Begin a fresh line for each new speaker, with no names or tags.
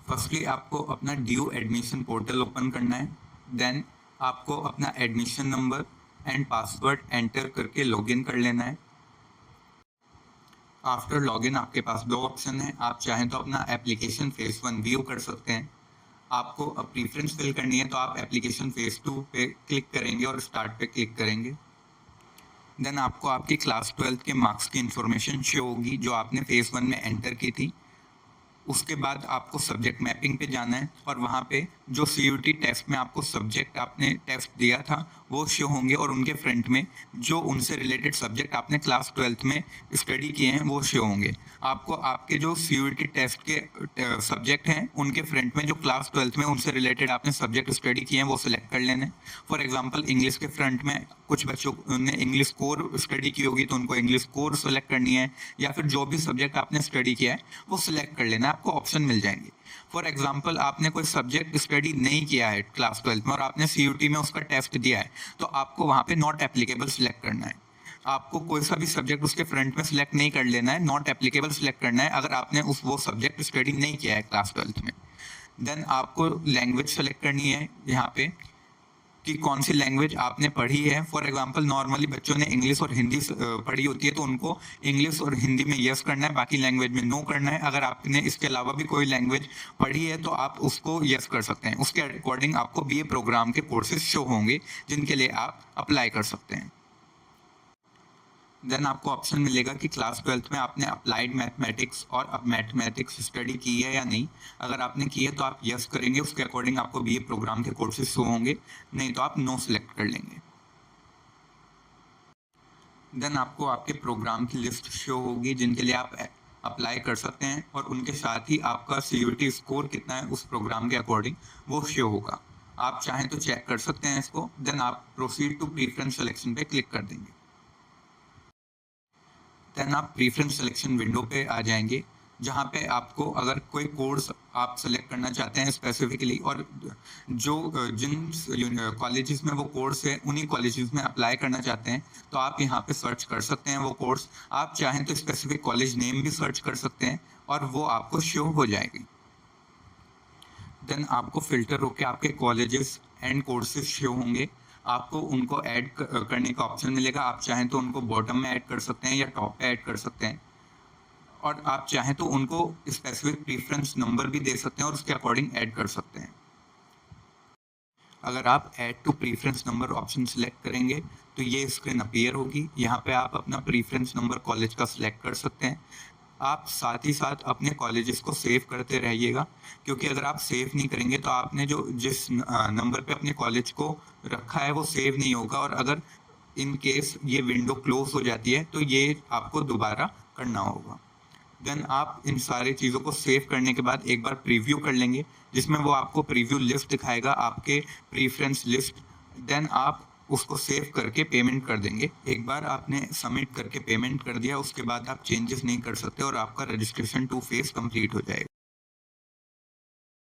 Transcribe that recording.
Firstly आपको अपना due admission portal open करना है। देन आपको अपना admission number and password enter करके लॉगिन कर लेना है। आफ्टर लॉगिन आपके पास दो ऑप्शन है, आप चाहें तो अपना एप्लीकेशन फेज 1 व्यू कर सकते हैं। आपको प्रीफरेंस फिल करनी है तो आप एप्लीकेशन फेज 2 पे क्लिक करेंगे और स्टार्ट पे क्लिक करेंगे। देन आपको आपकी क्लास 12 के मार्क्स की इंफॉर्मेशन शो होगी जो आपने फेज 1 में एंटर की थी। उसके बाद आपको सब्जेक्ट मैपिंग पे जाना है और वहाँ पे जो सीयूटी टेस्ट में आपको सब्जेक्ट आपने टेस्ट दिया था वो शो होंगे और उनके फ्रंट में जो उनसे रिलेटेड सब्जेक्ट आपने क्लास 12th में स्टडी किए हैं वो शो होंगे। आपको आपके जो सीयूटी टेस्ट के सब्जेक्ट हैं उनके फ्रंट में जो क्लास 12th में उनसे रिलेटेड आपने सब्जेक्ट स्टडी किए हैं वो सिलेक्ट कर लेने। फॉर एग्जाम्पल इंग्लिश के फ्रंट में कुछ बच्चों ने इंग्लिश कोर स्टडी की होगी तो उनको इंग्लिश कोर सेलेक्ट करनी है, या फिर जो भी सब्जेक्ट आपने स्टडी किया है वो सिलेक्ट कर लेना है, आपको ऑप्शन मिल जाएंगे। फॉर एग्जाम्पल आपने कोई सब्जेक्ट स्टडी नहीं किया है क्लास 12 में और आपने सीयूटी में उसका टेस्ट दिया है तो आपको वहाँ पे नॉट एप्लीकेबल सिलेक्ट करना है। आपको कोई सा भी सब्जेक्ट उसके फ्रंट में सिलेक्ट नहीं कर लेना है, नॉट एप्लीकेबल सिलेक्ट करना है अगर आपने वो सब्जेक्ट स्टडी नहीं किया है क्लास 12 में। देन आपको लैंग्वेज सेलेक्ट करनी है यहाँ पे कि कौन सी लैंग्वेज आपने पढ़ी है। फॉर एग्जांपल नॉर्मली बच्चों ने इंग्लिश और हिंदी पढ़ी होती है तो उनको इंग्लिश और हिंदी में यस करना है, बाकी लैंग्वेज में नो करना है। अगर आपने इसके अलावा भी कोई लैंग्वेज पढ़ी है तो आप उसको यस कर सकते हैं। उसके अकॉर्डिंग आपको बीए प्रोग्राम के कोर्सेज शो होंगे जिनके लिए आप अप्लाई कर सकते हैं। देन आपको ऑप्शन मिलेगा कि क्लास 12th में आपने अप्लाइड मैथमेटिक्स और अब मैथमेटिक्स स्टडी की है या नहीं। अगर आपने की है तो आप यस करेंगे, उसके अकॉर्डिंग आपको बीए प्रोग्राम के कोर्सेज शो होंगे, नहीं तो आप नो सेलेक्ट कर लेंगे। देन आपको आपके प्रोग्राम की लिस्ट शो होगी जिनके लिए आप अप्लाई कर सकते हैं और उनके साथ ही आपका सीयूटी स्कोर कितना है उस प्रोग्राम के अकॉर्डिंग वो शो होगा। आप चाहें तो चेक कर सकते हैं इसको। देन आप प्रोसीड टू प्रीफरेंस सिलेक्शन पे क्लिक कर देंगे। देन आप प्रीफरेंस सिलेक्शन विंडो पे आ जाएंगे जहाँ पे आपको अगर कोई कोर्स आप सेलेक्ट करना चाहते हैं स्पेसिफिकली और जो जिन कॉलेजेस में वो कोर्स है उन्हीं कॉलेजेस में अप्लाई करना चाहते हैं तो आप यहाँ पे सर्च कर सकते हैं वो कोर्स। आप चाहें तो स्पेसिफिक कॉलेज नेम भी सर्च कर सकते हैं और वो आपको शो हो जाएगी। देन आपको फिल्टर होके आपके कॉलेजेस एंड कोर्सेज शो होंगे, आपको उनको ऐड करने का ऑप्शन मिलेगा। आप चाहें तो उनको बॉटम में ऐड कर सकते हैं या टॉप पे ऐड कर सकते हैं और आप चाहें तो उनको स्पेसिफिक प्रीफरेंस नंबर भी दे सकते हैं और उसके अकॉर्डिंग ऐड कर सकते हैं। अगर आप add to preference number option select करेंगे तो ये स्क्रीन अपीयर होगी। यहाँ पे आप अपना प्रीफरेंस नंबर कॉलेज का सिलेक्ट कर सकते हैं। आप साथ ही साथ अपने कॉलेजेस को सेव करते रहिएगा, क्योंकि अगर आप सेव नहीं करेंगे तो आपने जो जिस नंबर पे अपने कॉलेज को रखा है वो सेव नहीं होगा और अगर इन केस ये विंडो क्लोज हो जाती है तो ये आपको दोबारा करना होगा। देन आप इन सारी चीज़ों को सेव करने के बाद एक बार प्रीव्यू कर लेंगे जिसमें वो आपको प्रीव्यू लिस्ट दिखाएगा आपके प्रीफरेंस लिस्ट। देन आप उसको सेव करके पेमेंट कर देंगे। एक बार आपने सबमिट करके पेमेंट कर दिया उसके बाद आप चेंजेस नहीं कर सकते और आपका रजिस्ट्रेशन टू फेज कंप्लीट हो जाएगा।